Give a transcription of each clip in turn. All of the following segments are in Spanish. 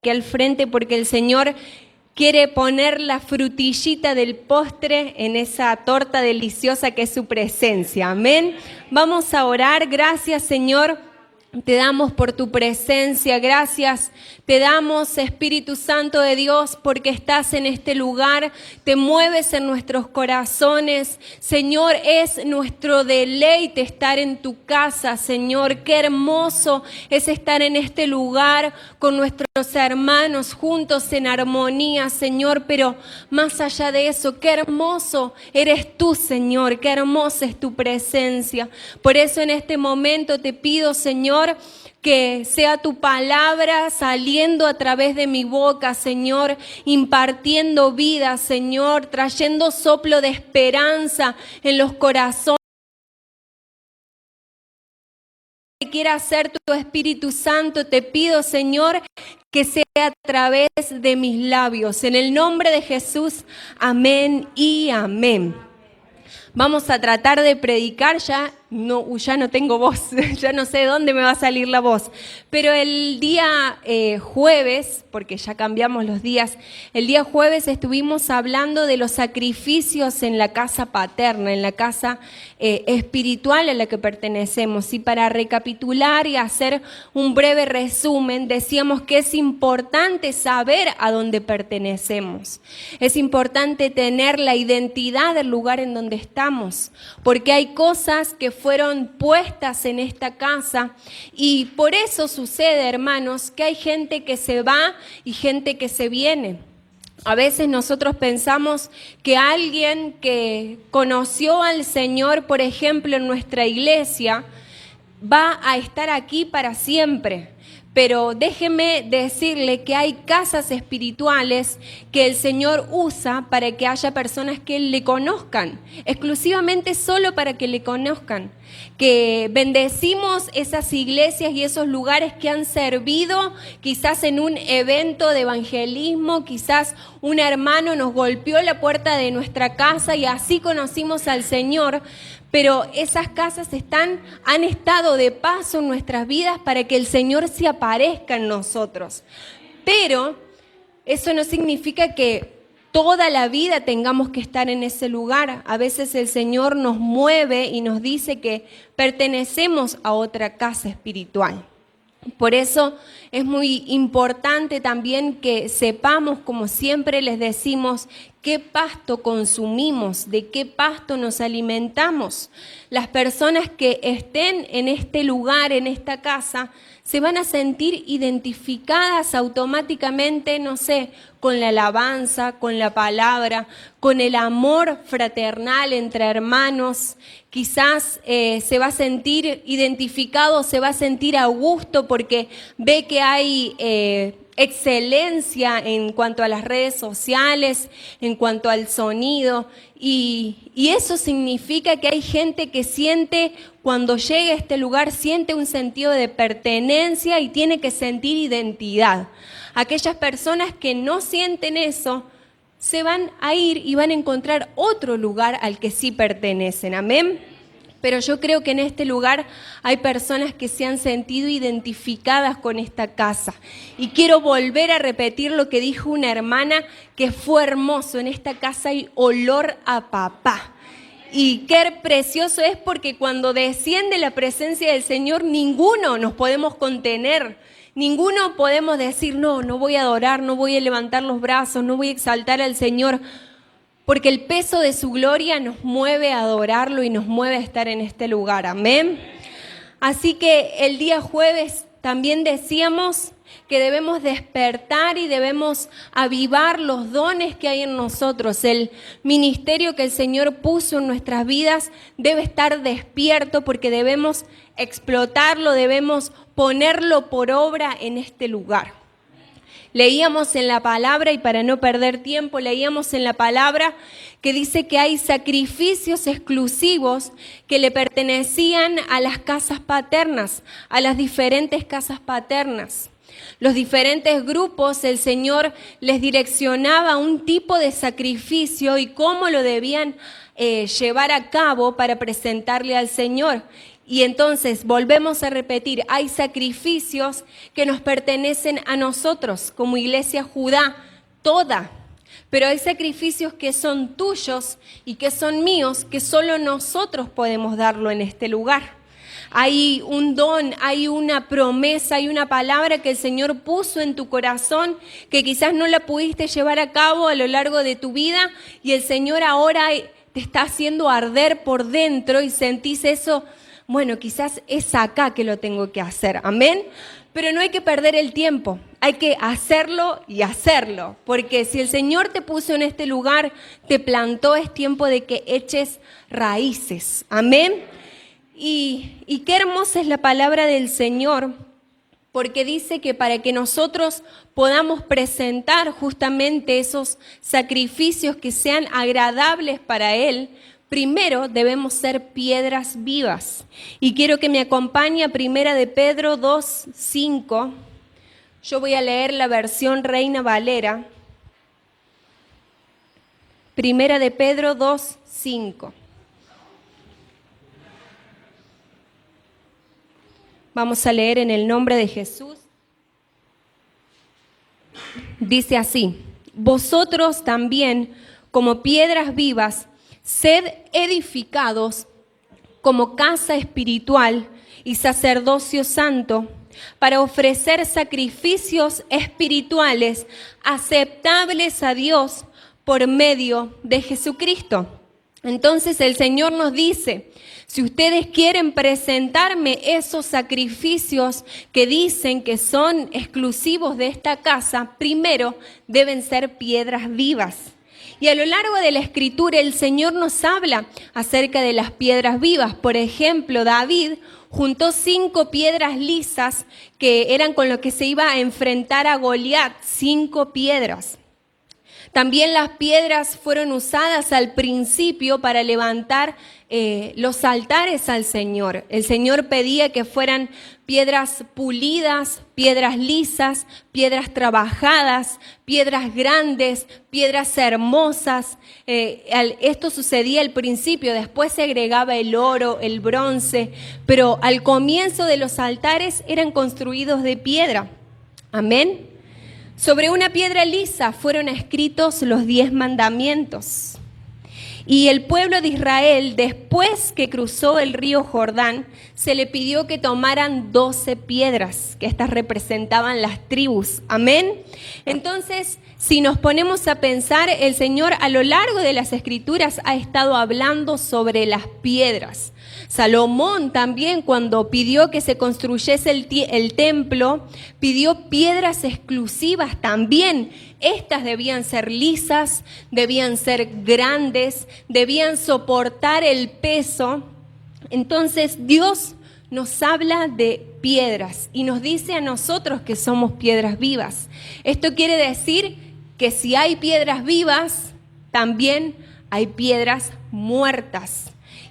aquí al frente porque el Señor quiere poner la frutillita del postre en esa torta deliciosa que es su presencia. Amén. Vamos a orar. Gracias, Señor. Te damos por tu presencia, gracias. Te damos, Espíritu Santo de Dios, porque estás en este lugar, te mueves en nuestros corazones. Señor, es nuestro deleite estar en tu casa, Señor. Qué hermoso es estar en este lugar con nuestros hermanos juntos en armonía, Señor. Pero más allá de eso, qué hermoso eres tú, Señor. Qué hermosa es tu presencia. Por eso en este momento te pido, Señor, que sea tu palabra saliendo a través de mi boca, Señor, impartiendo vida, Señor, trayendo soplo de esperanza en los corazones. Que quiera hacer tu Espíritu Santo, te pido, Señor, que sea a través de mis labios. En el nombre de Jesús, amén y amén. Vamos a tratar de predicar, ya no tengo voz, ya no sé de dónde me va a salir la voz. Pero el día jueves, porque ya cambiamos los días, el día jueves estuvimos hablando de los sacrificios en la casa paterna, en la casa espiritual a la que pertenecemos. Y para recapitular y hacer un breve resumen, decíamos que es importante saber a dónde pertenecemos. Es importante tener la identidad del lugar en donde estamos, porque hay cosas que fueron puestas en esta casa y por eso sucede, hermanos, que hay gente que se va y gente que se viene. A veces nosotros pensamos que alguien que conoció al Señor, por ejemplo, en nuestra iglesia, va a estar aquí para siempre. Pero déjeme decirle que hay casas espirituales que el Señor usa para que haya personas que le conozcan, exclusivamente solo para que le conozcan. Que bendecimos esas iglesias y esos lugares que han servido quizás en un evento de evangelismo, quizás un hermano nos golpeó la puerta de nuestra casa y así conocimos al Señor. Pero esas casas han estado de paso en nuestras vidas para que el Señor se aparezca en nosotros. Pero eso no significa que toda la vida tengamos que estar en ese lugar. A veces el Señor nos mueve y nos dice que pertenecemos a otra casa espiritual. Por eso es muy importante también que sepamos, como siempre les decimos, qué pasto consumimos, de qué pasto nos alimentamos. Las personas que estén en este lugar, en esta casa, se van a sentir identificadas automáticamente, no sé, con la alabanza, con la palabra, con el amor fraternal entre hermanos. Quizás se va a sentir identificado, se va a sentir a gusto porque ve que hay excelencia en cuanto a las redes sociales, en cuanto al sonido. Y eso significa que hay gente que siente, cuando llega a este lugar, siente un sentido de pertenencia y tiene que sentir identidad. Aquellas personas que no sienten eso, se van a ir y van a encontrar otro lugar al que sí pertenecen. Amén. Pero yo creo que en este lugar hay personas que se han sentido identificadas con esta casa. Y quiero volver a repetir lo que dijo una hermana, que fue hermoso. En esta casa hay olor a papá. Y qué precioso es porque cuando desciende la presencia del Señor, ninguno nos podemos contener. Ninguno podemos decir, no voy a adorar, no voy a levantar los brazos, no voy a exaltar al Señor. Porque el peso de su gloria nos mueve a adorarlo y nos mueve a estar en este lugar. Amén. Así que el día jueves también decíamos que debemos despertar y debemos avivar los dones que hay en nosotros. El ministerio que el Señor puso en nuestras vidas debe estar despierto porque debemos explotarlo, debemos ponerlo por obra en este lugar. Leíamos en la palabra, y para no perder tiempo, leíamos en la palabra que dice que hay sacrificios exclusivos que le pertenecían a las casas paternas, a las diferentes casas paternas. Los diferentes grupos, el Señor les direccionaba un tipo de sacrificio y cómo lo debían llevar a cabo para presentarle al Señor. Y entonces volvemos a repetir, hay sacrificios que nos pertenecen a nosotros como Iglesia Judá, toda. Pero hay sacrificios que son tuyos y que son míos, que solo nosotros podemos darlo en este lugar. Hay un don, hay una promesa, hay una palabra que el Señor puso en tu corazón que quizás no la pudiste llevar a cabo a lo largo de tu vida y el Señor ahora te está haciendo arder por dentro y sentís eso. Bueno, quizás es acá que lo tengo que hacer, amén. Pero no hay que perder el tiempo, hay que hacerlo y hacerlo, porque si el Señor te puso en este lugar, te plantó, es tiempo de que eches raíces, amén. Y qué hermosa es la palabra del Señor, porque dice que para que nosotros podamos presentar justamente esos sacrificios que sean agradables para Él, primero debemos ser piedras vivas. Y quiero que me acompañe a Primera de Pedro 2:5. Yo voy a leer la versión Reina Valera. Primera de Pedro 2:5. Vamos a leer en el nombre de Jesús. Dice así: vosotros también, como piedras vivas, sed edificados como casa espiritual y sacerdocio santo, para ofrecer sacrificios espirituales aceptables a Dios por medio de Jesucristo. Entonces el Señor nos dice, si ustedes quieren presentarme esos sacrificios que dicen que son exclusivos de esta casa, primero deben ser piedras vivas. Y a lo largo de la Escritura el Señor nos habla acerca de las piedras vivas. Por ejemplo, David juntó 5 piedras lisas que eran con lo que se iba a enfrentar a Goliat, 5 piedras. También las piedras fueron usadas al principio para levantar los altares al Señor. El Señor pedía que fueran piedras pulidas, piedras lisas, piedras trabajadas, piedras grandes, piedras hermosas. Esto sucedía al principio, después se agregaba el oro, el bronce, pero al comienzo de los altares eran construidos de piedra. Amén. Sobre una piedra lisa fueron escritos los 10 mandamientos. Y el pueblo de Israel, después que cruzó el río Jordán, se le pidió que tomaran 12 piedras, que estas representaban las tribus. Amén. Entonces, si nos ponemos a pensar, el Señor a lo largo de las Escrituras ha estado hablando sobre las piedras. Salomón también, cuando pidió que se construyese el templo, pidió piedras exclusivas también. Estas debían ser lisas, debían ser grandes, debían soportar el peso. Entonces Dios nos habla de piedras y nos dice a nosotros que somos piedras vivas. Esto quiere decir que si hay piedras vivas, también hay piedras muertas.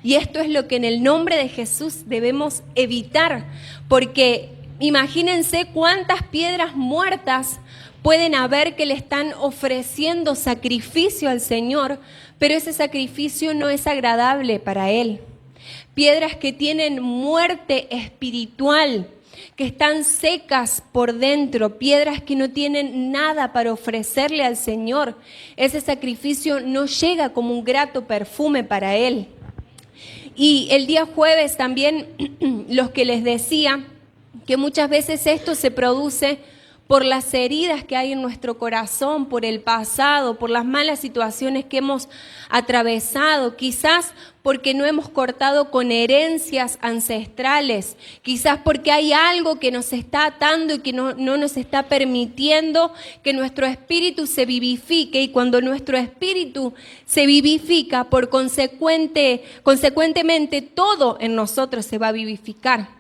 Y esto es lo que en el nombre de Jesús debemos evitar, porque imagínense cuántas piedras muertas pueden haber que le están ofreciendo sacrificio al Señor, pero ese sacrificio no es agradable para Él. Piedras que tienen muerte espiritual, que están secas por dentro, piedras que no tienen nada para ofrecerle al Señor. Ese sacrificio no llega como un grato perfume para Él. Y el día jueves también los que les decía que muchas veces esto se produce por las heridas que hay en nuestro corazón, por el pasado, por las malas situaciones que hemos atravesado, quizás porque no hemos cortado con herencias ancestrales, quizás porque hay algo que nos está atando y que no nos está permitiendo que nuestro espíritu se vivifique, y cuando nuestro espíritu se vivifica, consecuentemente todo en nosotros se va a vivificar.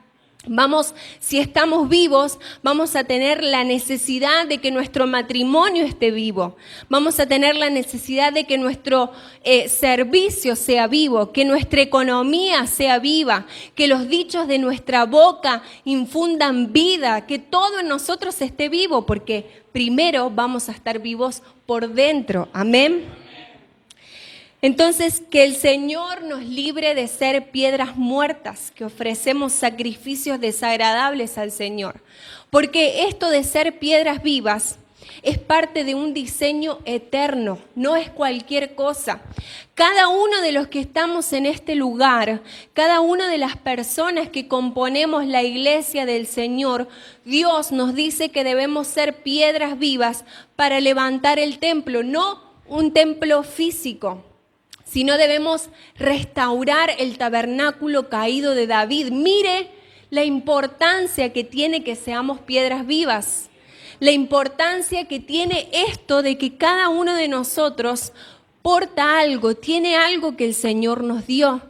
Si estamos vivos, vamos a tener la necesidad de que nuestro matrimonio esté vivo. Vamos a tener la necesidad de que nuestro servicio sea vivo, que nuestra economía sea viva, que los dichos de nuestra boca infundan vida, que todo en nosotros esté vivo, porque primero vamos a estar vivos por dentro. Amén. Entonces, que el Señor nos libre de ser piedras muertas, que ofrecemos sacrificios desagradables al Señor. Porque esto de ser piedras vivas es parte de un diseño eterno, no es cualquier cosa. Cada uno de los que estamos en este lugar, cada una de las personas que componemos la iglesia del Señor, Dios nos dice que debemos ser piedras vivas para levantar el templo, no un templo físico, sino debemos restaurar el tabernáculo caído de David. Mire la importancia que tiene que seamos piedras vivas, la importancia que tiene esto de que cada uno de nosotros porta algo, tiene algo que el Señor nos dio.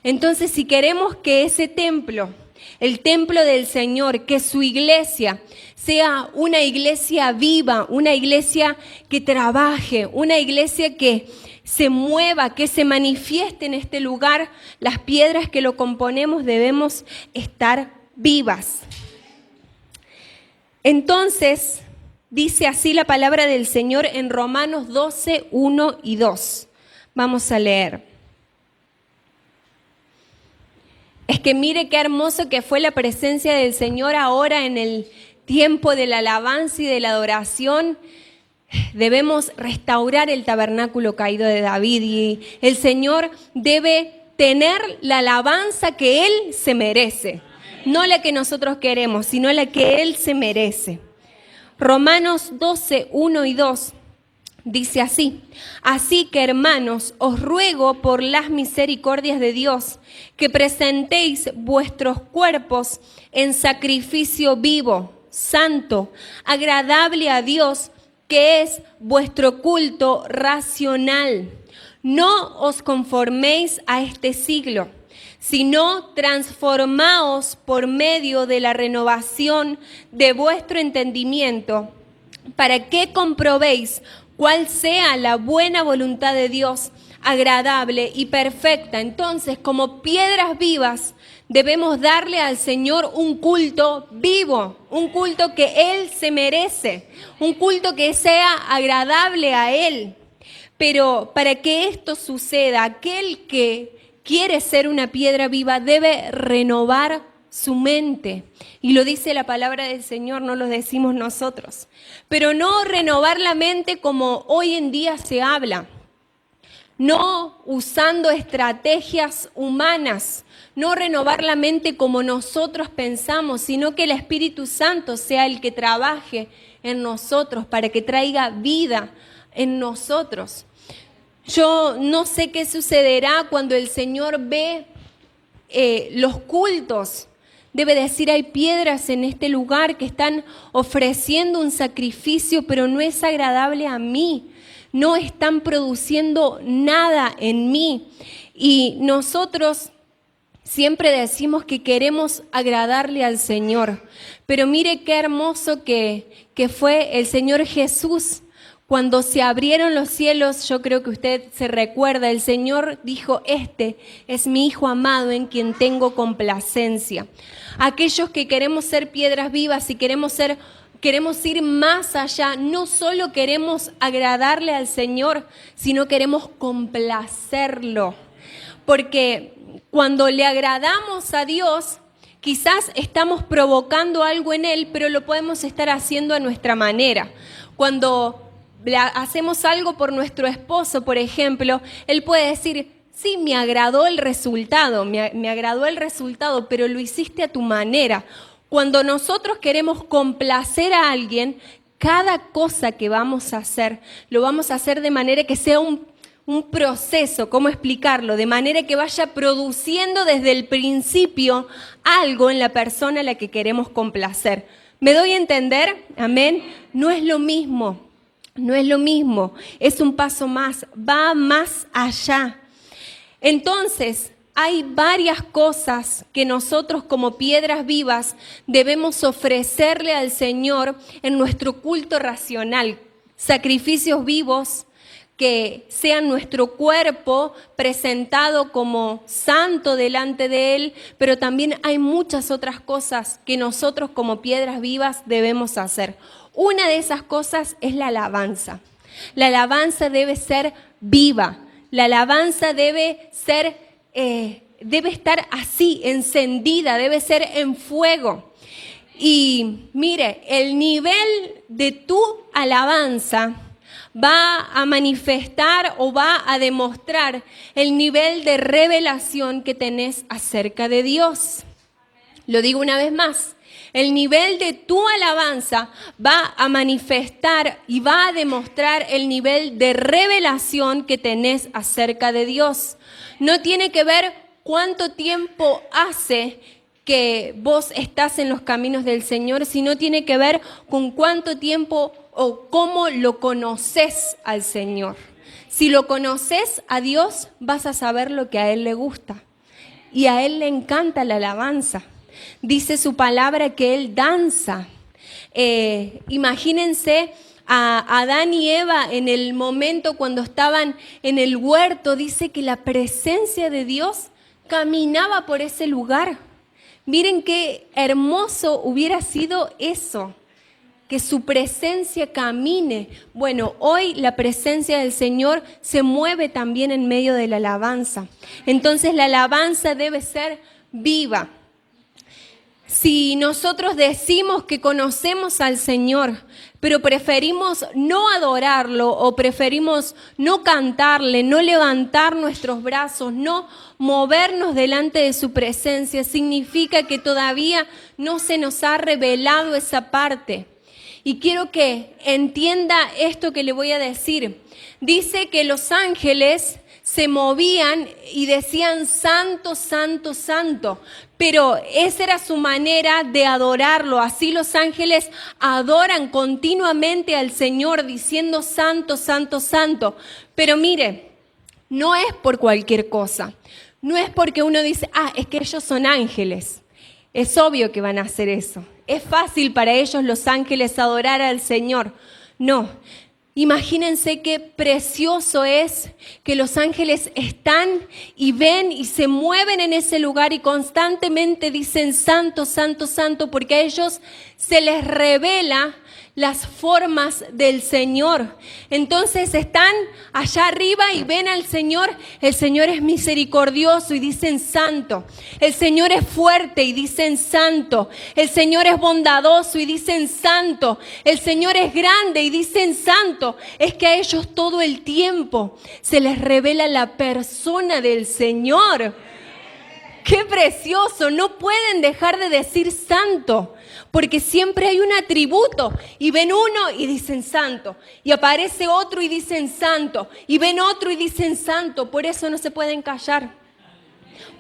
Entonces, si queremos que ese templo, el templo del Señor, que su iglesia sea una iglesia viva, una iglesia que trabaje, una iglesia que se mueva, que se manifieste en este lugar, las piedras que lo componemos debemos estar vivas. Entonces, dice así la palabra del Señor en Romanos 12, 1 y 2. Vamos a leer. Es que mire qué hermoso que fue la presencia del Señor ahora en el tiempo de la alabanza y de la adoración. Debemos restaurar el tabernáculo caído de David y el Señor debe tener la alabanza que Él se merece. No la que nosotros queremos, sino la que Él se merece. Romanos 12, 1 y 2 dice así: así que, hermanos, os ruego por las misericordias de Dios que presentéis vuestros cuerpos en sacrificio vivo, santo, agradable a Dios, que es vuestro culto racional. No os conforméis a este siglo, sino transformaos por medio de la renovación de vuestro entendimiento, para que comprobéis cuál sea la buena voluntad de Dios, agradable y perfecta. Entonces, como piedras vivas, debemos darle al Señor un culto vivo, un culto que Él se merece, un culto que sea agradable a Él. Pero para que esto suceda, aquel que quiere ser una piedra viva debe renovar su mente. Y lo dice la palabra del Señor, no lo decimos nosotros. Pero no renovar la mente como hoy en día se habla. No usando estrategias humanas, no renovar la mente como nosotros pensamos, sino que el Espíritu Santo sea el que trabaje en nosotros para que traiga vida en nosotros. Yo no sé qué sucederá cuando el Señor ve los cultos. Debe decir, hay piedras en este lugar que están ofreciendo un sacrificio, pero no es agradable a mí. No están produciendo nada en mí. Y nosotros siempre decimos que queremos agradarle al Señor. Pero mire qué hermoso que fue el Señor Jesús. Cuando se abrieron los cielos, yo creo que usted se recuerda, el Señor dijo, este es mi Hijo amado en quien tengo complacencia. Aquellos que queremos ser piedras vivas y queremos ir más allá, no solo queremos agradarle al Señor, sino queremos complacerlo. Porque cuando le agradamos a Dios, quizás estamos provocando algo en Él, pero lo podemos estar haciendo a nuestra manera. Cuando hacemos algo por nuestro esposo, por ejemplo, él puede decir, sí, me agradó el resultado, me agradó el resultado, pero lo hiciste a tu manera. Cuando nosotros queremos complacer a alguien, cada cosa que vamos a hacer, lo vamos a hacer de manera que sea un proceso, ¿cómo explicarlo? De manera que vaya produciendo desde el principio algo en la persona a la que queremos complacer. ¿Me doy a entender? Amén. No es lo mismo. No es lo mismo, es un paso más, va más allá. Entonces, hay varias cosas que nosotros como piedras vivas debemos ofrecerle al Señor en nuestro culto racional. Sacrificios vivos que sean nuestro cuerpo presentado como santo delante de Él, pero también hay muchas otras cosas que nosotros como piedras vivas debemos hacer. Una de esas cosas es la alabanza. La alabanza debe ser viva, La alabanza debe estar así, encendida, debe ser en fuego. Y mire, el nivel de tu alabanza va a manifestar o va a demostrar el nivel de revelación que tenés acerca de Dios. Lo digo una vez más. El nivel de tu alabanza va a manifestar y va a demostrar el nivel de revelación que tenés acerca de Dios. No tiene que ver cuánto tiempo hace que vos estás en los caminos del Señor, sino tiene que ver con cuánto tiempo o cómo lo conoces al Señor. Si lo conoces a Dios, vas a saber lo que a Él le gusta. Y a Él le encanta la alabanza. Dice su palabra que Él danza. Imagínense a Adán y Eva en el momento cuando estaban en el huerto. Dice que la presencia de Dios caminaba por ese lugar. Miren qué hermoso hubiera sido eso, que su presencia camine. Bueno, hoy la presencia del Señor se mueve también en medio de la alabanza. Entonces la alabanza debe ser viva. Si nosotros decimos que conocemos al Señor, pero preferimos no adorarlo o preferimos no cantarle, no levantar nuestros brazos, no movernos delante de su presencia, significa que todavía no se nos ha revelado esa parte. Y quiero que entienda esto que le voy a decir. Dice que los ángeles se movían y decían santo, santo, santo. Pero esa era su manera de adorarlo. Así los ángeles adoran continuamente al Señor diciendo santo, santo, santo. Pero mire, no es por cualquier cosa. No es porque uno dice, es que ellos son ángeles. Es obvio que van a hacer eso. Es fácil para ellos los ángeles adorar al Señor. No. Imagínense qué precioso es que los ángeles están y ven y se mueven en ese lugar y constantemente dicen santo, santo, santo, porque a ellos se les revela las formas del Señor. Entonces están allá arriba y ven al Señor. El Señor es misericordioso y dicen santo. El Señor es fuerte y dicen santo. El Señor es bondadoso y dicen santo. El Señor es grande y dicen santo. Es que a ellos todo el tiempo se les revela la persona del Señor. ¡Qué precioso! No pueden dejar de decir santo, porque siempre hay un atributo. Y ven uno y dicen santo. Y aparece otro y dicen santo. Y ven otro y dicen santo. Por eso no se pueden callar.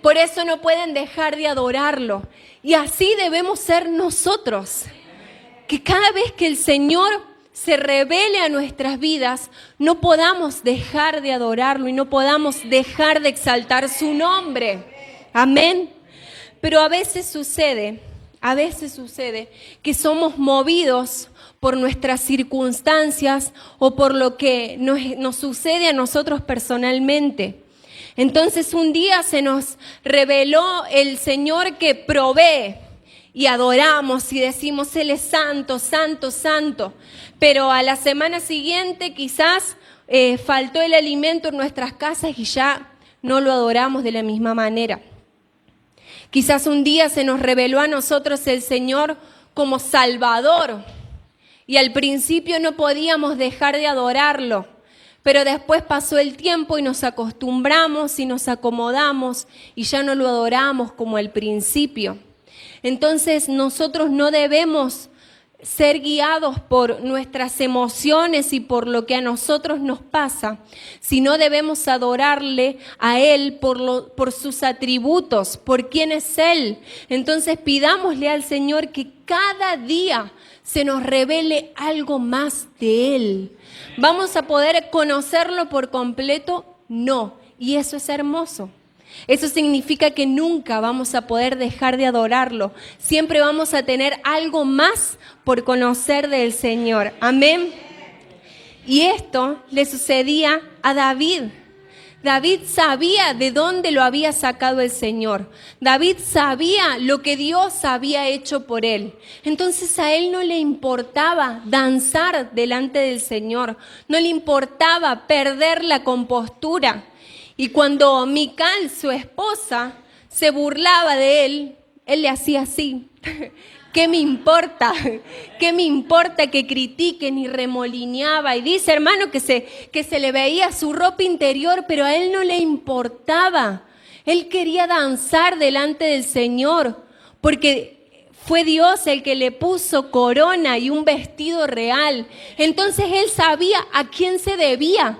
Por eso no pueden dejar de adorarlo. Y así debemos ser nosotros. Que cada vez que el Señor se revele a nuestras vidas, no podamos dejar de adorarlo y no podamos dejar de exaltar su nombre. Amén. Pero a veces sucede que somos movidos por nuestras circunstancias o por lo que nos sucede a nosotros personalmente. Entonces un día se nos reveló el Señor que provee y adoramos y decimos Él es santo, santo, santo. Pero a la semana siguiente quizás faltó el alimento en nuestras casas y ya no lo adoramos de la misma manera. Quizás un día se nos reveló a nosotros el Señor como Salvador y al principio no podíamos dejar de adorarlo, pero después pasó el tiempo y nos acostumbramos y nos acomodamos y ya no lo adoramos como al principio. Entonces nosotros no debemos ser guiados por nuestras emociones y por lo que a nosotros nos pasa, sino debemos adorarle a Él por sus atributos, por quién es Él. Entonces pidámosle al Señor que cada día se nos revele algo más de Él. ¿Vamos a poder conocerlo por completo? No, y eso es hermoso. Eso significa que nunca vamos a poder dejar de adorarlo. Siempre vamos a tener algo más por conocer del Señor. Amén. Y esto le sucedía a David. David sabía de dónde lo había sacado el Señor. David sabía lo que Dios había hecho por él. Entonces a él no le importaba danzar delante del Señor. No le importaba perder la compostura. Y cuando Mical, su esposa, se burlaba de él, él le hacía así. ¿Qué me importa? ¿Qué me importa que critiquen? Y remolineaba. Y dice, hermano, que se le veía su ropa interior, pero a él no le importaba. Él quería danzar delante del Señor, porque fue Dios el que le puso corona y un vestido real. Entonces él sabía a quién se debía.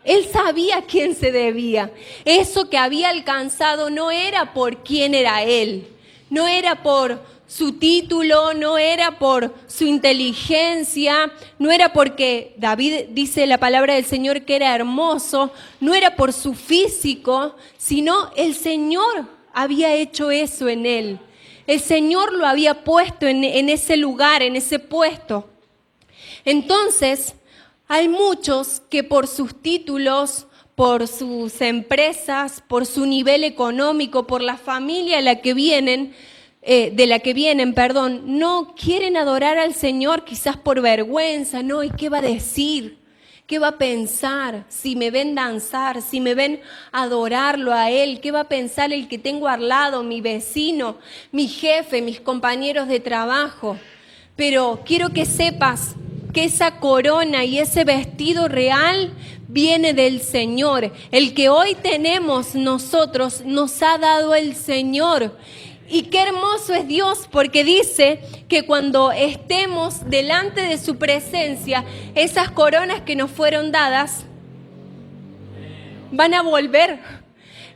Él sabía a quién se debía. Eso que había alcanzado no era por quién era él. No era por su título, no era por su inteligencia, no era porque David dice la palabra del Señor que era hermoso, no era por su físico, sino el Señor había hecho eso en él. El Señor lo había puesto en ese lugar, en ese puesto. Entonces, hay muchos que por sus títulos, por sus empresas, por su nivel económico, por la familia de la que vienen, no quieren adorar al Señor, quizás por vergüenza, ¿no? ¿Y qué va a decir? ¿Qué va a pensar si me ven danzar, si me ven adorarlo a Él? ¿Qué va a pensar el que tengo al lado, mi vecino, mi jefe, mis compañeros de trabajo? Pero quiero que sepas que esa corona y ese vestido real viene del Señor. El que hoy tenemos nosotros nos ha dado el Señor. Y qué hermoso es Dios, porque dice que cuando estemos delante de su presencia, esas coronas que nos fueron dadas van a volver.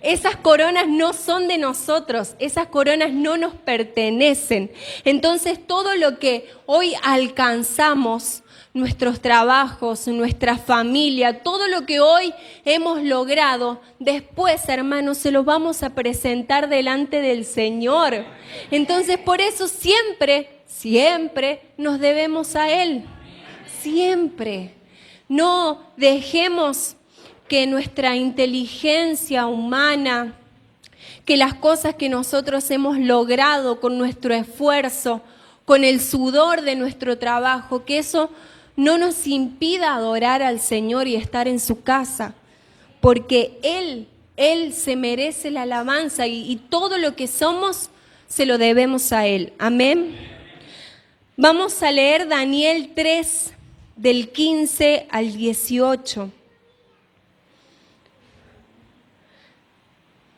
Esas coronas no son de nosotros, esas coronas no nos pertenecen. Entonces todo lo que hoy alcanzamos, nuestros trabajos, nuestra familia, todo lo que hoy hemos logrado, después, hermanos, se lo vamos a presentar delante del Señor. Entonces, por eso siempre nos debemos a Él. Siempre. No dejemos que nuestra inteligencia humana, que las cosas que nosotros hemos logrado con nuestro esfuerzo, con el sudor de nuestro trabajo, que eso no nos impida adorar al Señor y estar en su casa, porque Él se merece la alabanza y todo lo que somos se lo debemos a Él. Amén. Vamos a leer Daniel 3, del 15 al 18.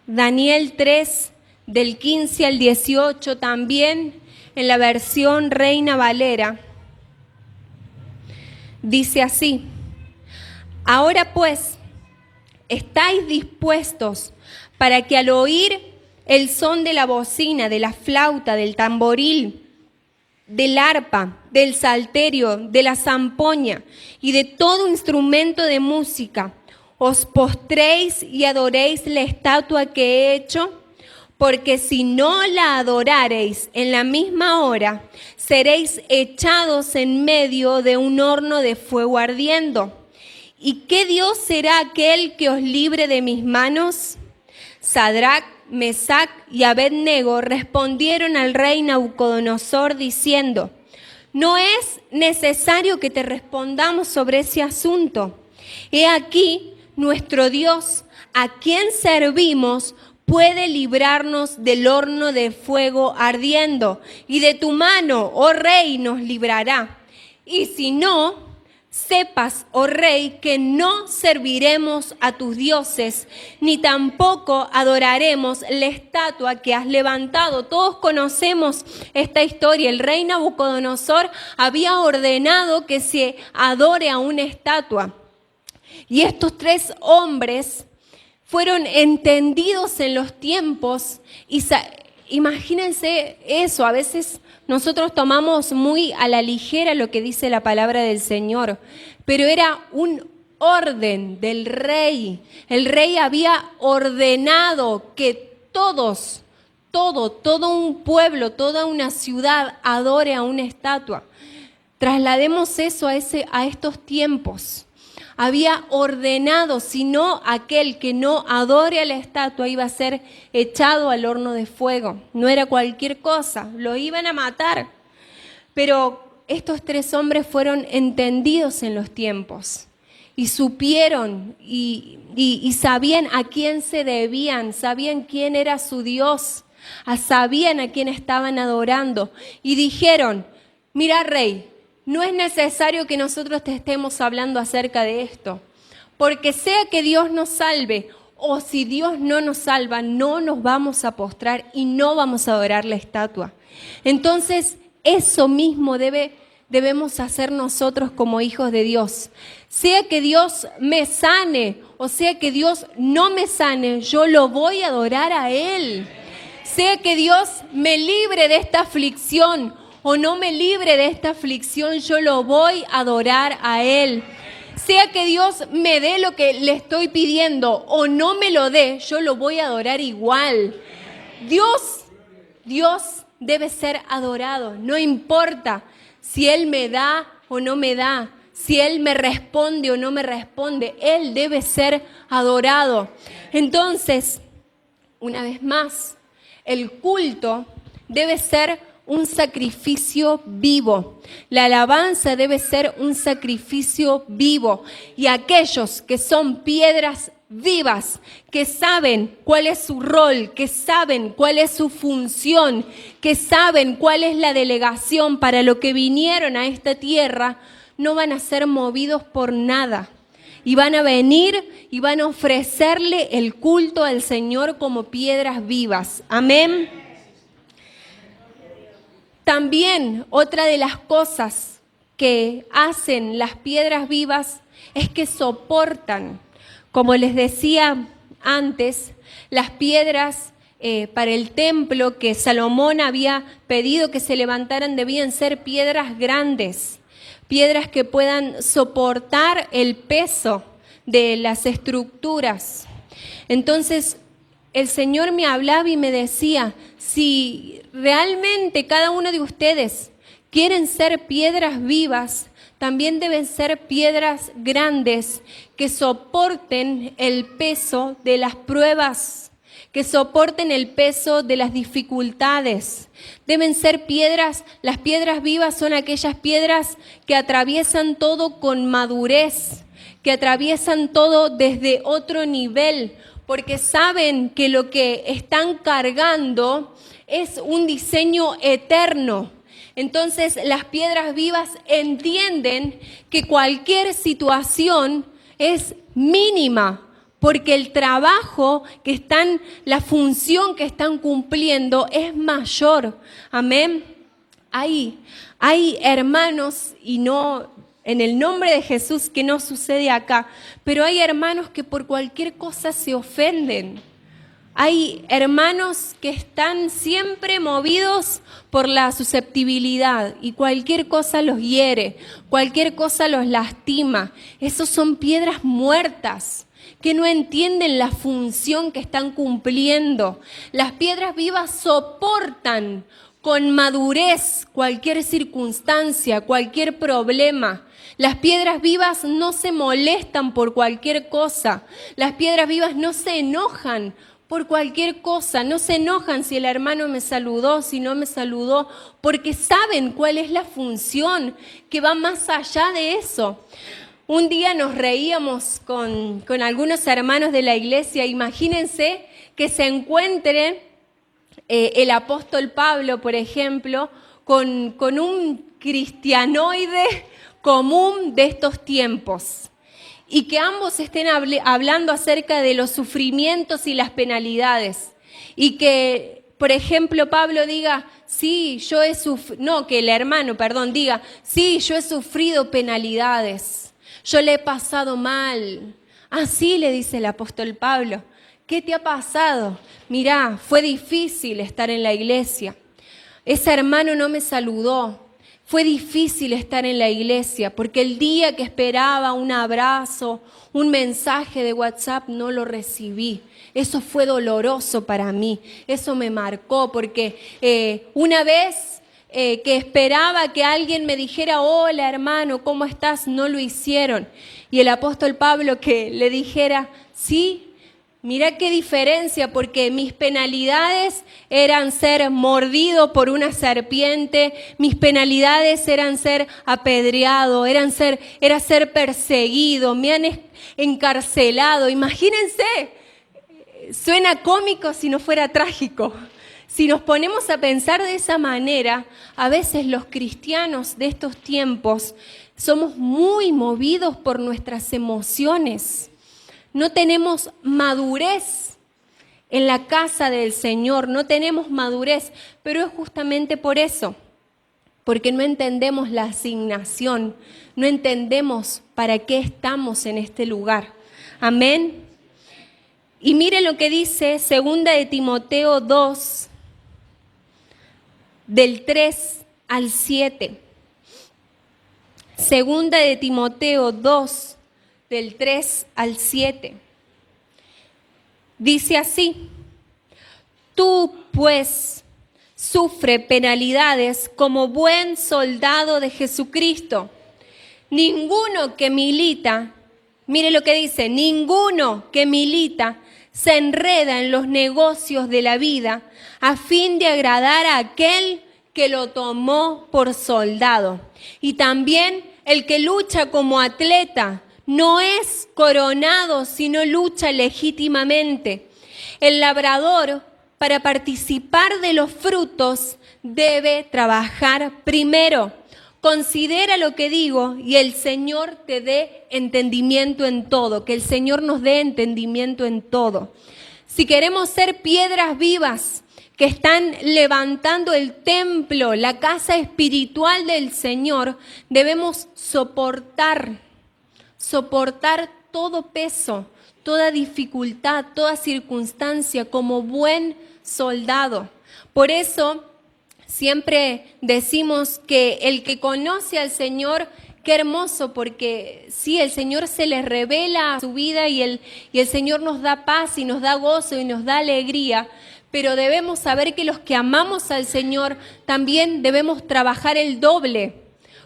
Daniel 3, del 15 al 18, también en la versión Reina Valera. Dice así: ahora pues, ¿estáis dispuestos para que al oír el son de la bocina, de la flauta, del tamboril, del arpa, del salterio, de la zampoña y de todo instrumento de música, os postréis y adoréis la estatua que he hecho? Porque si no la adorareis en la misma hora, seréis echados en medio de un horno de fuego ardiendo. ¿Y qué Dios será aquel que os libre de mis manos? Sadrac, Mesac y Abed-nego respondieron al rey Nabucodonosor diciendo: no es necesario que te respondamos sobre ese asunto. He aquí, nuestro Dios, a quien servimos, puede librarnos del horno de fuego ardiendo, y de tu mano, oh rey, nos librará. Y si no, sepas, oh rey, que no serviremos a tus dioses, ni tampoco adoraremos la estatua que has levantado. Todos conocemos esta historia. El rey Nabucodonosor había ordenado que se adore a una estatua. Y estos tres hombres fueron entendidos en los tiempos y imagínense eso, a veces nosotros tomamos muy a la ligera lo que dice la palabra del Señor, pero era un orden del rey. El rey había ordenado que todo un pueblo, toda una ciudad adore a una estatua. Traslademos eso a estos tiempos. había ordenado, si no, aquel que no adore a la estatua iba a ser echado al horno de fuego. No era cualquier cosa, lo iban a matar. Pero estos 3 hombres fueron entendidos en los tiempos y supieron y sabían a quién se debían, sabían quién era su Dios, sabían a quién estaban adorando y dijeron: mira, rey, no es necesario que nosotros te estemos hablando acerca de esto, porque sea que Dios nos salve o si Dios no nos salva, no nos vamos a postrar y no vamos a adorar la estatua. Entonces, eso mismo debemos hacer nosotros como hijos de Dios. Sea que Dios me sane o sea que Dios no me sane, yo lo voy a adorar a Él. Sea que Dios me libre de esta aflicción o no me libre de esta aflicción, yo lo voy a adorar a Él. Sea que Dios me dé lo que le estoy pidiendo o no me lo dé, yo lo voy a adorar igual. Dios debe ser adorado, no importa si Él me da o no me da, si Él me responde o no me responde, Él debe ser adorado. Entonces, una vez más, el culto debe ser un sacrificio vivo. La alabanza debe ser un sacrificio vivo. Y aquellos que son piedras vivas, que saben cuál es su rol, que saben cuál es su función, que saben cuál es la delegación para lo que vinieron a esta tierra, no van a ser movidos por nada. Y van a venir y van a ofrecerle el culto al Señor como piedras vivas. Amén. También otra de las cosas que hacen las piedras vivas es que soportan. Como les decía antes, las piedras para el templo que Salomón había pedido que se levantaran debían ser piedras grandes, piedras que puedan soportar el peso de las estructuras. Entonces, el Señor me hablaba y me decía, si realmente cada uno de ustedes quieren ser piedras vivas, también deben ser piedras grandes que soporten el peso de las pruebas, que soporten el peso de las dificultades. Deben ser piedras, las piedras vivas son aquellas piedras que atraviesan todo con madurez, que atraviesan todo desde otro nivel, porque saben que lo que están cargando es un diseño eterno. Entonces, las piedras vivas entienden que cualquier situación es mínima, porque el trabajo que están, la función que están cumpliendo es mayor. Amén. Hay hermanos, y no en el nombre de Jesús que no sucede acá, pero hay hermanos que por cualquier cosa se ofenden. Hay hermanos que están siempre movidos por la susceptibilidad y cualquier cosa los hiere, cualquier cosa los lastima. Esos son piedras muertas que no entienden la función que están cumpliendo. Las piedras vivas soportan con madurez cualquier circunstancia, cualquier problema. Las piedras vivas no se molestan por cualquier cosa. Las piedras vivas no se enojan por cualquier cosa. No se enojan si el hermano me saludó, si no me saludó, porque saben cuál es la función que va más allá de eso. Un día nos reíamos con algunos hermanos de la iglesia. Imagínense que se encuentren el apóstol Pablo, por ejemplo, con un cristianoide común de estos tiempos y que ambos estén hablando acerca de los sufrimientos y las penalidades y que, por ejemplo, Pablo diga, sí, yo he sufrido, no, que el hermano, perdón, diga, sí, yo he sufrido penalidades, yo le he pasado mal. Así le dice el apóstol Pablo, ¿qué te ha pasado? Mirá, fue difícil estar en la iglesia, ese hermano no me saludó. Fue difícil estar en la iglesia porque el día que esperaba un abrazo, un mensaje de WhatsApp, no lo recibí. Eso fue doloroso para mí, eso me marcó porque una vez que esperaba que alguien me dijera, hola hermano, ¿cómo estás? No lo hicieron. Y el apóstol Pablo que le dijera, sí, mira qué diferencia, porque mis penalidades eran ser mordido por una serpiente, mis penalidades eran ser apedreado, era ser perseguido, me han encarcelado. Imagínense, suena cómico si no fuera trágico. Si nos ponemos a pensar de esa manera, a veces los cristianos de estos tiempos somos muy movidos por nuestras emociones. No tenemos madurez en la casa del Señor, no tenemos madurez, pero es justamente por eso, porque no entendemos la asignación, no entendemos para qué estamos en este lugar. Amén. Y mire lo que dice 2 de Timoteo 2, del 3 al 7. 2 de Timoteo 2, del 3 al 7. Dice así: tú pues sufre penalidades como buen soldado de Jesucristo. Ninguno que milita, mire lo que dice, ninguno que milita se enreda en los negocios de la vida a fin de agradar a aquel que lo tomó por soldado. Y también el que lucha como atleta no es coronado, sino lucha legítimamente. El labrador, para participar de los frutos, debe trabajar primero. Considera lo que digo y el Señor te dé entendimiento en todo, que el Señor nos dé entendimiento en todo. Si queremos ser piedras vivas que están levantando el templo, la casa espiritual del Señor, debemos soportar todo peso, toda dificultad, toda circunstancia como buen soldado. Por eso siempre decimos que el que conoce al Señor, qué hermoso, porque sí, el Señor se le revela a su vida y el Señor nos da paz y nos da gozo y nos da alegría. Pero debemos saber que los que amamos al Señor también debemos trabajar el doble.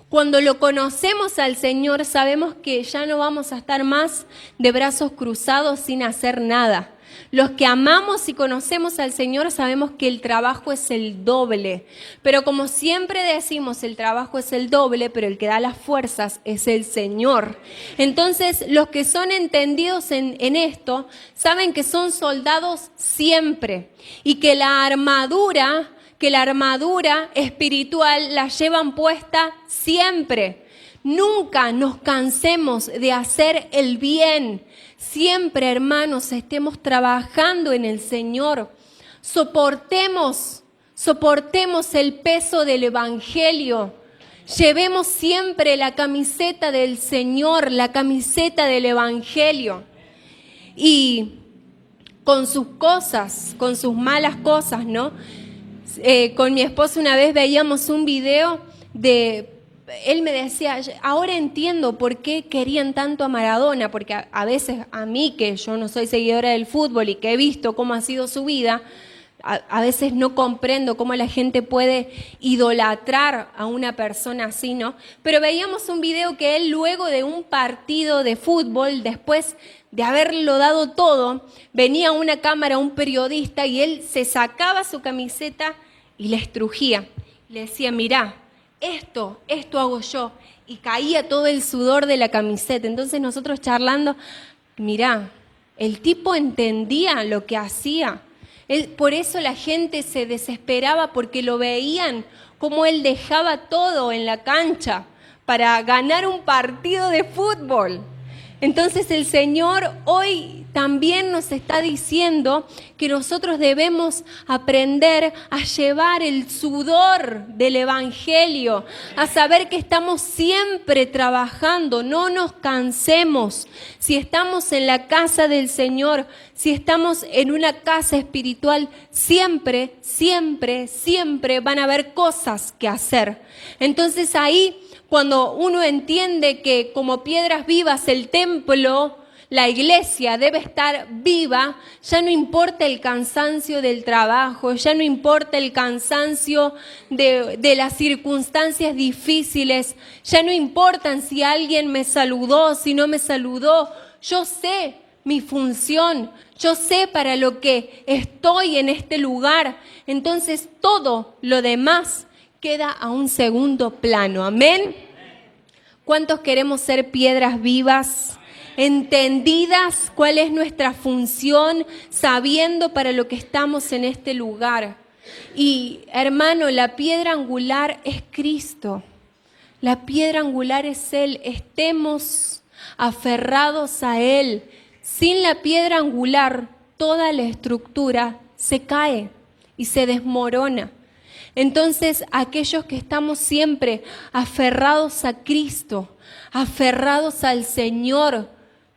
Cuando lo conocemos al Señor, sabemos que ya no vamos a estar más de brazos cruzados sin hacer nada. Los que amamos y conocemos al Señor sabemos que el trabajo es el doble. Pero como siempre decimos, el trabajo es el doble, pero el que da las fuerzas es el Señor. Entonces, los que son entendidos en esto, saben que son soldados siempre y que la armadura espiritual la llevan puesta siempre. Nunca nos cansemos de hacer el bien. Siempre, hermanos, estemos trabajando en el Señor. Soportemos el peso del Evangelio. Llevemos siempre la camiseta del Señor, la camiseta del Evangelio. Y con sus cosas, con sus malas cosas, ¿no? Con mi esposo una vez veíamos un video él me decía, ahora entiendo por qué querían tanto a Maradona, porque a veces a mí, que yo no soy seguidora del fútbol y que he visto cómo ha sido su vida, a veces no comprendo cómo la gente puede idolatrar a una persona así, ¿no? Pero veíamos un video que él luego de un partido de fútbol, después de haberlo dado todo, venía una cámara, un periodista, y él se sacaba su camiseta y le estrujía. Le decía, mirá, esto hago yo. Y caía todo el sudor de la camiseta. Entonces nosotros charlando, mirá, el tipo entendía lo que hacía. Por eso la gente se desesperaba, porque lo veían como él dejaba todo en la cancha para ganar un partido de fútbol. Entonces el Señor hoy también nos está diciendo que nosotros debemos aprender a llevar el sudor del Evangelio, a saber que estamos siempre trabajando, no nos cansemos. Si estamos en la casa del Señor, si estamos en una casa espiritual, siempre, siempre, siempre van a haber cosas que hacer. Entonces ahí, cuando uno entiende que como piedras vivas el templo, la iglesia debe estar viva, ya no importa el cansancio del trabajo, ya no importa el cansancio de las circunstancias difíciles, ya no importan si alguien me saludó, si no me saludó. Yo sé mi función, yo sé para lo que estoy en este lugar. Entonces todo lo demás queda a un segundo plano. Amén. ¿Cuántos queremos ser piedras vivas? Entendidas cuál es nuestra función, sabiendo para lo que estamos en este lugar. Y hermano, la piedra angular es Cristo. La piedra angular es Él. Estemos aferrados a Él. Sin la piedra angular, toda la estructura se cae y se desmorona. Entonces, aquellos que estamos siempre aferrados a Cristo, aferrados al Señor,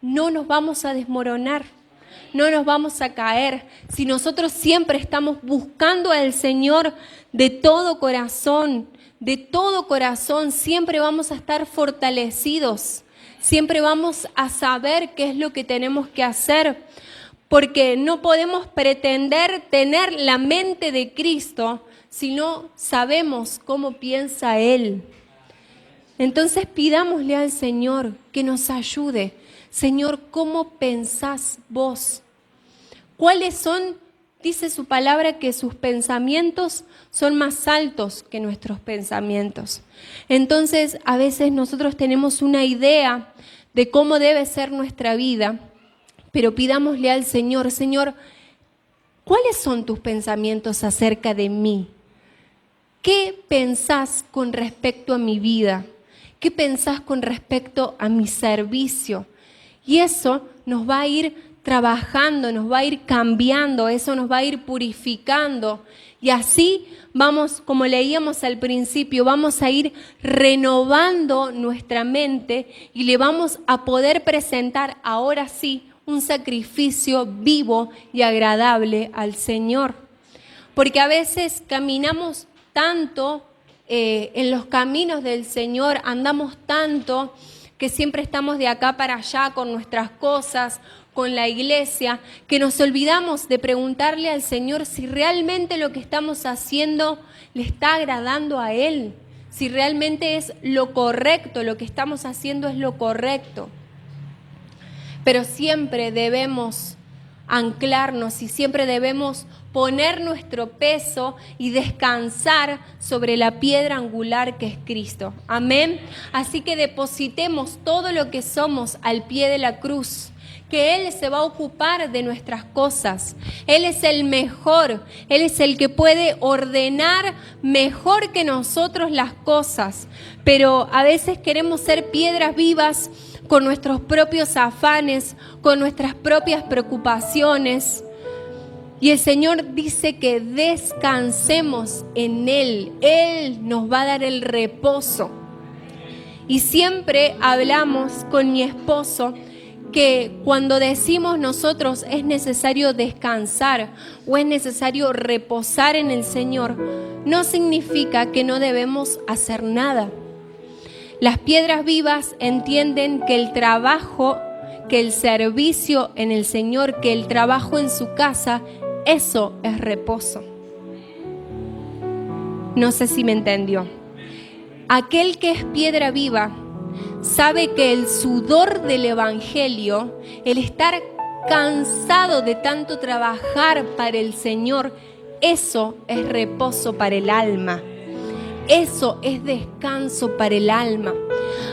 no nos vamos a desmoronar, no nos vamos a caer. Si nosotros siempre estamos buscando al Señor de todo corazón, siempre vamos a estar fortalecidos, siempre vamos a saber qué es lo que tenemos que hacer, porque no podemos pretender tener la mente de Cristo si no sabemos cómo piensa Él. Entonces pidámosle al Señor que nos ayude. Señor, ¿cómo pensás vos? ¿Cuáles son? Dice su palabra que sus pensamientos son más altos que nuestros pensamientos. Entonces, a veces nosotros tenemos una idea de cómo debe ser nuestra vida, pero pidámosle al Señor, Señor, ¿cuáles son tus pensamientos acerca de mí? ¿Qué pensás con respecto a mi vida? ¿Qué pensás con respecto a mi servicio? Y eso nos va a ir trabajando, nos va a ir cambiando, eso nos va a ir purificando. Y así vamos, como leíamos al principio, vamos a ir renovando nuestra mente y le vamos a poder presentar ahora sí un sacrificio vivo y agradable al Señor. Porque a veces caminamos tanto en los caminos del Señor, andamos tanto que siempre estamos de acá para allá con nuestras cosas, con la iglesia, que nos olvidamos de preguntarle al Señor si realmente lo que estamos haciendo le está agradando a Él, si realmente es lo correcto, lo que estamos haciendo es lo correcto. Pero siempre debemos anclarnos y siempre debemos poner nuestro peso y descansar sobre la piedra angular que es Cristo. Amén. Así que depositemos todo lo que somos al pie de la cruz, que Él se va a ocupar de nuestras cosas. Él es el mejor, Él es el que puede ordenar mejor que nosotros las cosas. Pero a veces queremos ser piedras vivas con nuestros propios afanes, con nuestras propias preocupaciones. Y el Señor dice que descansemos en Él. Él nos va a dar el reposo. Y siempre hablamos con mi esposo que cuando decimos nosotros es necesario descansar o es necesario reposar en el Señor, no significa que no debemos hacer nada. Las piedras vivas entienden que el trabajo, que el servicio en el Señor, que el trabajo en su casa, eso es reposo. No sé si me entendió. Aquel que es piedra viva sabe que el sudor del evangelio, el estar cansado de tanto trabajar para el Señor, eso es reposo para el alma. Eso es descanso para el alma.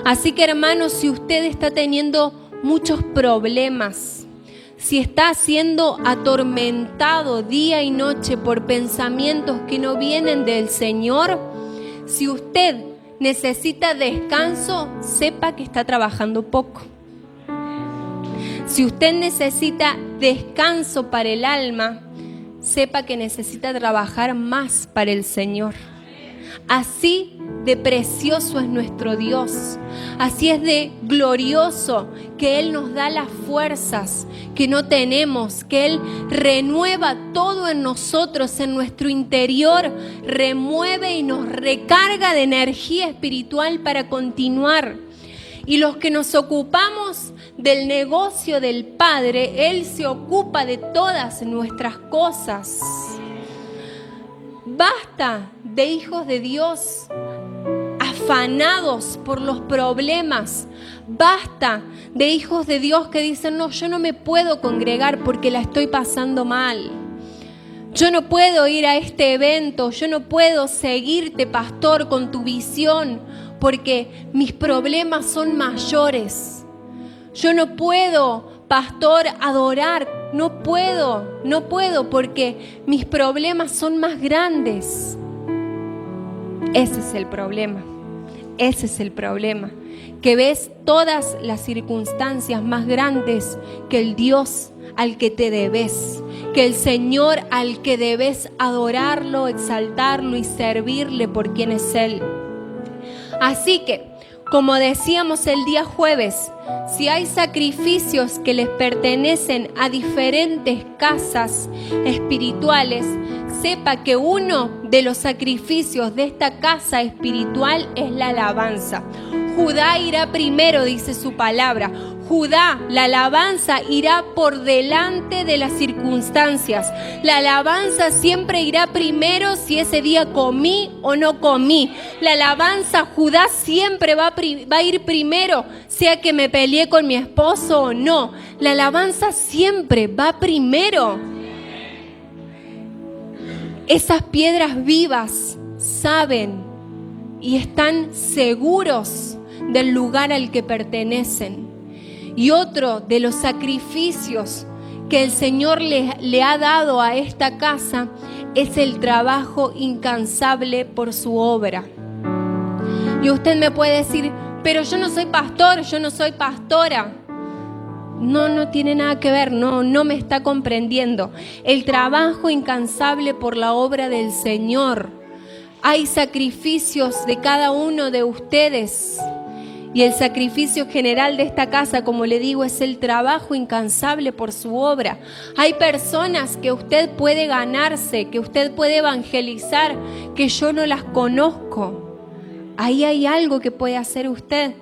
Así que, hermanos, si usted está teniendo muchos problemas, si está siendo atormentado día y noche por pensamientos que no vienen del Señor, si usted necesita descanso, sepa que está trabajando poco. Si usted necesita descanso para el alma, sepa que necesita trabajar más para el Señor. Así de precioso es nuestro Dios, así es de glorioso que Él nos da las fuerzas que no tenemos, que Él renueva todo en nosotros, en nuestro interior, remueve y nos recarga de energía espiritual para continuar. Y los que nos ocupamos del negocio del Padre, Él se ocupa de todas nuestras cosas. Basta de hijos de Dios afanados por los problemas. Basta de hijos de Dios que dicen, no, yo no me puedo congregar porque la estoy pasando mal. Yo no puedo ir a este evento, yo no puedo seguirte, pastor, con tu visión porque mis problemas son mayores. Yo no puedo, pastor, adorar, no puedo porque mis problemas son más grandes. Ese es el problema, que ves todas las circunstancias más grandes que el Dios al que te debes, que el Señor al que debes adorarlo, exaltarlo y servirle por quien es Él. Así que, como decíamos el día jueves, si hay sacrificios que les pertenecen a diferentes casas espirituales, sepa que uno de los sacrificios de esta casa espiritual es la alabanza. Judá irá primero, dice su palabra. Judá, la alabanza irá por delante de las circunstancias. La alabanza siempre irá primero si ese día comí o no comí. La alabanza, Judá siempre va a ir primero, sea que me peleé con mi esposo o no. La alabanza siempre va primero. Esas piedras vivas saben y están seguros del lugar al que pertenecen. Y otro de los sacrificios que el Señor le ha dado a esta casa es el trabajo incansable por su obra. Y usted me puede decir, pero yo no soy pastor, yo no soy pastora. No tiene nada que ver, no me está comprendiendo. El trabajo incansable por la obra del Señor. Hay sacrificios de cada uno de ustedes. Y el sacrificio general de esta casa, como le digo, es el trabajo incansable por su obra. Hay personas que usted puede ganarse, que usted puede evangelizar, que yo no las conozco. Ahí hay algo que puede hacer usted.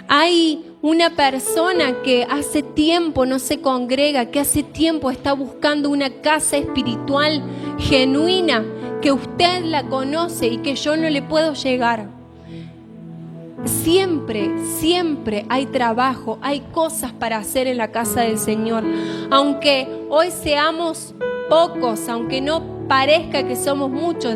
Hay una persona que hace tiempo no se congrega, que hace tiempo está buscando una casa espiritual genuina, que usted la conoce y que yo no le puedo llegar. Siempre hay trabajo, hay cosas para hacer en la casa del Señor. Aunque hoy seamos pocos, aunque no parezca que somos muchos,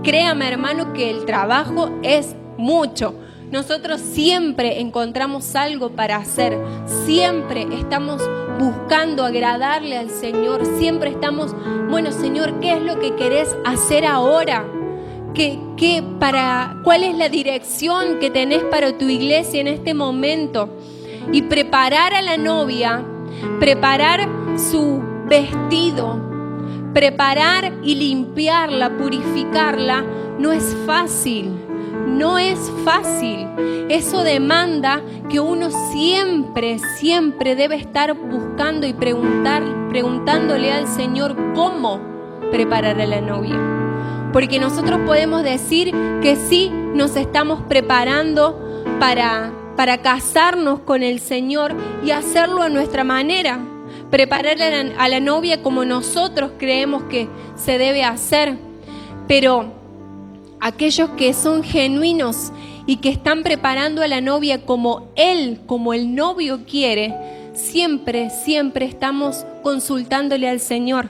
créame, hermano, que el trabajo es mucho. Nosotros siempre encontramos algo para hacer, siempre estamos buscando agradarle al Señor, siempre estamos, bueno, Señor, ¿qué es lo que querés hacer ahora? ¿Cuál es la dirección que tenés para tu iglesia en este momento? Y preparar a la novia, preparar su vestido, preparar y limpiarla, purificarla, no es fácil. No es fácil. Eso demanda que uno siempre debe estar buscando y preguntándole al Señor cómo preparar a la novia. Porque nosotros podemos decir que sí nos estamos preparando para casarnos con el Señor y hacerlo a nuestra manera. Preparar a la novia como nosotros creemos que se debe hacer. Pero aquellos que son genuinos y que están preparando a la novia como el novio quiere, siempre estamos consultándole al Señor.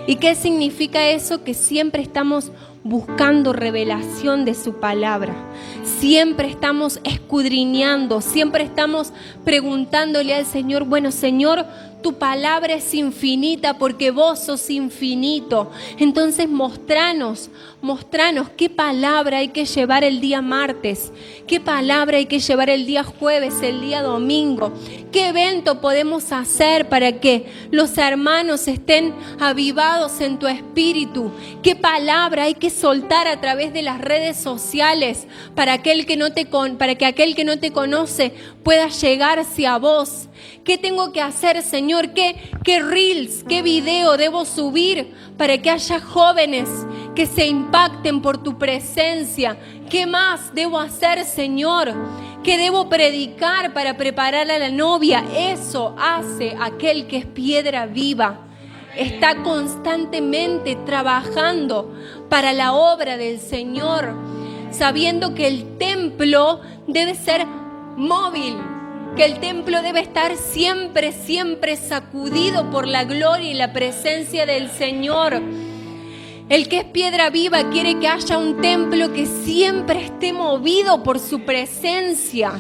¿Y qué significa eso? Que siempre estamos buscando revelación de su palabra. Siempre estamos escudriñando, siempre estamos preguntándole al Señor, bueno, Señor, tu palabra es infinita porque vos sos infinito. Entonces mostranos qué palabra hay que llevar el día martes, qué palabra hay que llevar el día jueves, el día domingo, qué evento podemos hacer para que los hermanos estén avivados en tu espíritu, qué palabra hay que soltar a través de las redes sociales para que aquel que no te conoce pueda llegarse a vos. ¿Qué tengo que hacer, Señor? ¿Qué reels, qué video debo subir para que haya jóvenes que se impacten por tu presencia? ¿Qué más debo hacer, Señor? ¿Qué debo predicar para preparar a la novia? Eso hace aquel que es piedra viva. Está constantemente trabajando para la obra del Señor, sabiendo que el templo debe ser móvil, que el templo debe estar siempre, siempre sacudido por la gloria y la presencia del Señor. El que es piedra viva quiere que haya un templo que siempre esté movido por su presencia,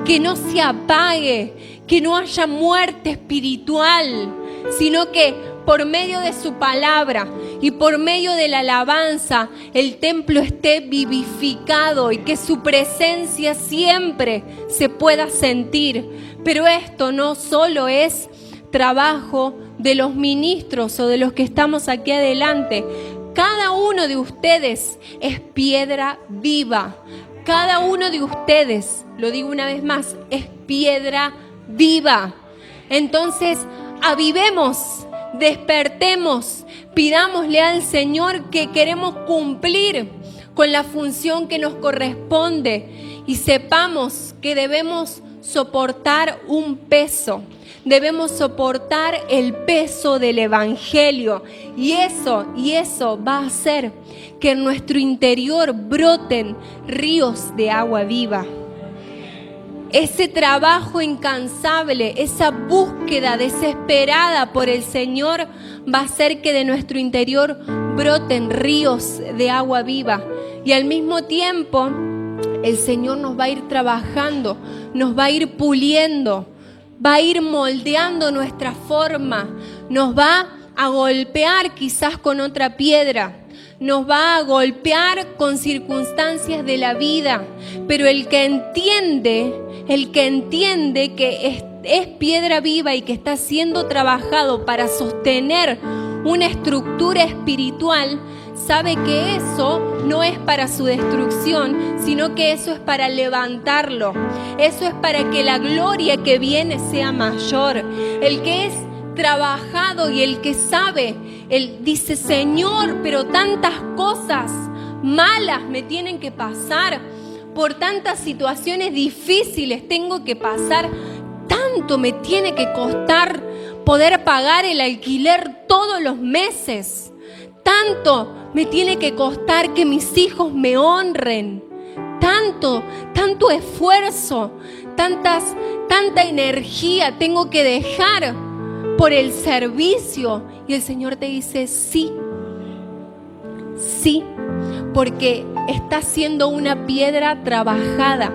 que no se apague, que no haya muerte espiritual, sino que por medio de su palabra y por medio de la alabanza, el templo esté vivificado y que su presencia siempre se pueda sentir. Pero esto no solo es trabajo de los ministros o de los que estamos aquí adelante. Cada uno de ustedes es piedra viva. Cada uno de ustedes, lo digo una vez más, es piedra viva. Entonces, avivemos, despertemos, pidámosle al Señor que queremos cumplir con la función que nos corresponde y sepamos que debemos soportar un peso. Debemos soportar el peso del Evangelio y eso va a hacer que en nuestro interior broten ríos de agua viva. Ese trabajo incansable, esa búsqueda desesperada por el Señor va a hacer que de nuestro interior broten ríos de agua viva. Y al mismo tiempo, el Señor nos va a ir trabajando, nos va a ir puliendo, va a ir moldeando nuestra forma, nos va a golpear quizás con otra piedra, nos va a golpear con circunstancias de la vida, pero el que entiende que es piedra viva y que está siendo trabajado para sostener una estructura espiritual, sabe que eso no es para su destrucción, sino que eso es para levantarlo. Eso es para que la gloria que viene sea mayor. El que es trabajado y el que sabe, él dice: Señor, pero tantas cosas malas me tienen que pasar, por tantas situaciones difíciles tengo que pasar, tanto me tiene que costar poder pagar el alquiler todos los meses, tanto me tiene que costar que mis hijos me honren, tanto esfuerzo, tanta energía tengo que dejar por el servicio. Y el Señor te dice: sí, porque estás siendo una piedra trabajada.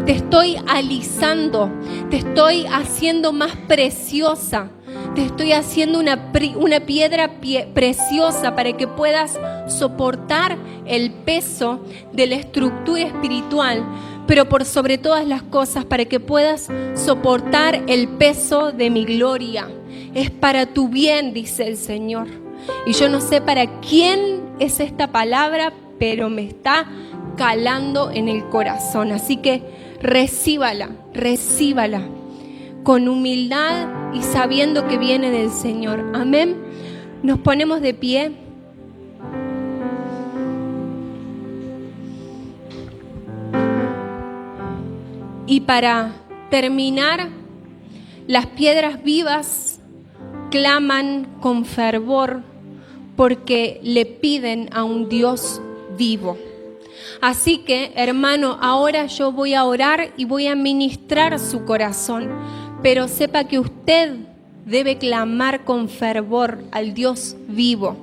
Te estoy alisando, te estoy haciendo más preciosa, te estoy haciendo una piedra preciosa para que puedas soportar el peso de la estructura espiritual, pero por sobre todas las cosas para que puedas soportar el peso de mi gloria. Es para tu bien, dice el Señor. Y yo no sé para quién es esta palabra, pero me está calando en el corazón. Así que recíbala con humildad y sabiendo que viene del Señor. Amén. Nos ponemos de pie. Y para terminar, las piedras vivas claman con fervor porque le piden a un Dios vivo. Así que, hermano, ahora yo voy a orar y voy a ministrar su corazón, pero sepa que usted debe clamar con fervor al Dios vivo.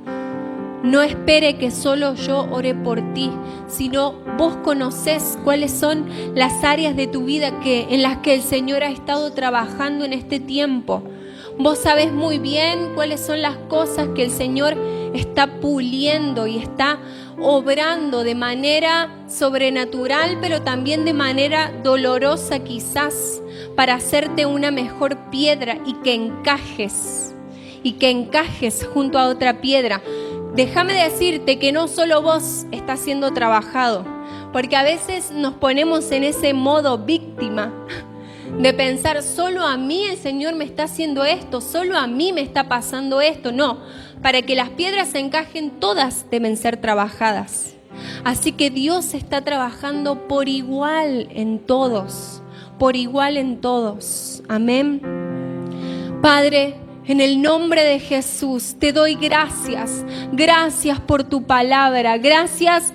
No espere que solo yo ore por ti, sino vos conocés cuáles son las áreas de tu vida en las que el Señor ha estado trabajando en este tiempo. Vos sabés muy bien cuáles son las cosas que el Señor está puliendo y está obrando de manera sobrenatural, pero también de manera dolorosa quizás, para hacerte una mejor piedra y que encajes junto a otra piedra. Déjame decirte que no solo vos estás siendo trabajado, porque a veces nos ponemos en ese modo víctima de pensar: solo a mí el Señor me está haciendo esto, solo a mí me está pasando esto. No, para que las piedras se encajen, todas deben ser trabajadas. Así que Dios está trabajando por igual en todos, por igual en todos. Amén. Padre, en el nombre de Jesús te doy gracias. Gracias por tu palabra. Gracias